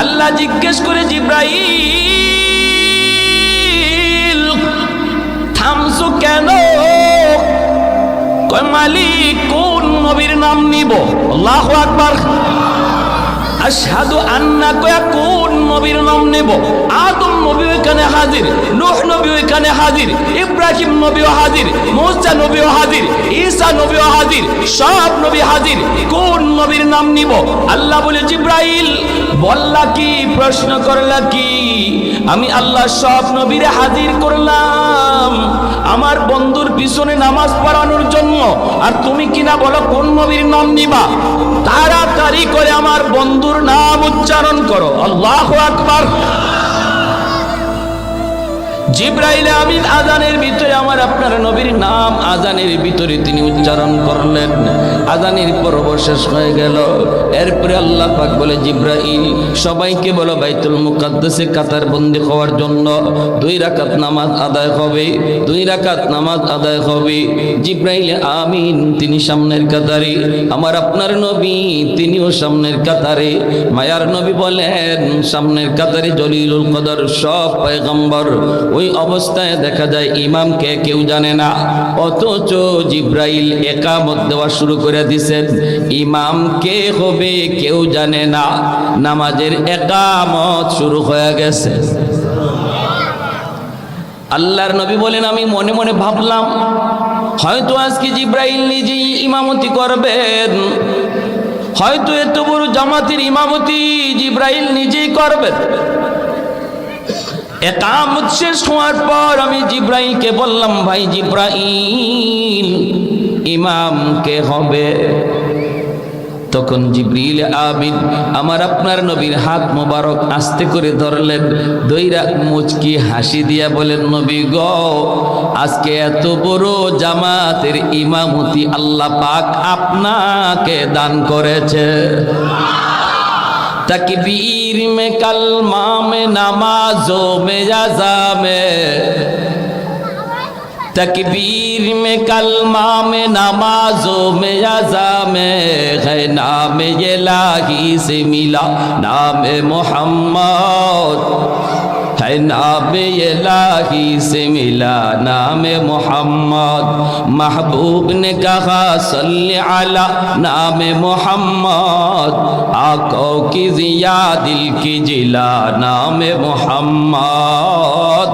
আল্লাহ জিজ্ঞেস করে জিব্রাইল থামছো কেন? কয় মালিক কোন নবীর নাম নিব? আল্লাহু আকবার। আশহাদু আন্না কয়া কোন নবীর নাম নেব? আদম নবী এখানে হাজির, নূহ নবী এখানে হাজির, ইব্রাহিম নবীও হাজির, মুসা নবীও হাজির, ঈসা নবীও হাজির, সব নবী হাজির। কোন নবীর নাম নিব? আল্লাহ বলে জিব্রাইল বললা কি, প্রশ্ন করলা কি? আমি আল্লাহ সব নবীরে হাজির করলাম আমার বন্ধুর পিছনে নামাজ পড়ানোর জন্য, আর তুমি কিনা বলো কোন নবীর নাম নিবা? তাড়াতাড়ি করে আমার বন্ধুর নাম উচ্চারণ করো। আল্লাহু আকবার। জিব্রাইল আমিন আযানের ভিতরে আমার আপনার নবীর নাম আযানের ভিতরে তিনি উচ্চারণ করলেন। আযানের পর্ব শেষ হয়ে গেল। এরপরে আল্লাহ পাক বলে জিব্রাইল সবাইকে বলো বাইতুল মুকাদ্দাসে কাতার বন্দি হওয়ার জন্য 2 রাকাত নামাজ আদায় হবে, 2 রাকাত নামাজ আদায় হবে। জিব্রাইল আমিন তিনি সামনের কাতারে, আমার আপনার নবী তিনিও সামনের কাতারে। মায়ার নবী বলেন সামনের কাতারে জলিলুল কদর সব পয়গম্বর। ওই অবস্থায় দেখা যায় ইমামকে কেউ জানে না, অথচ জিব্রাইল একামত দেওয়া শুরু করে দিয়েছেন। ইমাম কে হবে কেউ জানে না, নামাজের একামত শুরু হয়ে গেছে। আল্লাহর নবী বলেন আমি মনে মনে ভাবলাম হয়তো আজকে জিব্রাইল নিজেই ইমামতি করবেন, হয়তো এত বড় জামাতের ইমামতি জিব্রাইল নিজেই করবেন। একামত শেষ হওয়ার পর আমি জিব্রাইলকে বললাম ভাই জিব্রাইল ইমাম কে হবে? তখন জিবরিল আমিন আমার আপনার নবীর হাত মোবারক আস্তে করে ধরলেন, দইরা মুচকি হাসি দিয়া বলেন নবী গো আজকে এত বড় জামাতের ইমামতি আল্লাহ পাক আপনাকে দান করেছে। तकबीर में कलमा में नमाजों में अज़ा में, तकबीर में कलमा में नमाजों में अज़ा में है नाम इलाही से मिला नाम मोहम्मद, है नाम इलाही से मिला नाम मोहम्मद। महबूब ने कहा सल्ले अला नाम मोहम्मद, आंखों की जिया दिल की जिला नाम मोहम्मद,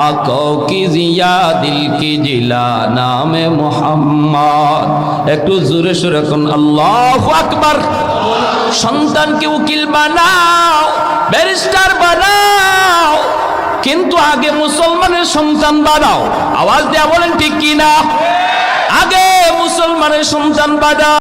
आंखों की जिया दिल की जिला नाम मोहम्मद। একটু জোরে সুরে কোন আল্লাহু আকবার। সন্তানকে উকিল বানাও, ব্যারিস্টার বানাও, কিন্তু আগে মুসলমানের সন্তান বানাও। আওয়াজ দেয়া বলেন ঠিক কিনা? আগে মুসলমানের সন্তান বানাও।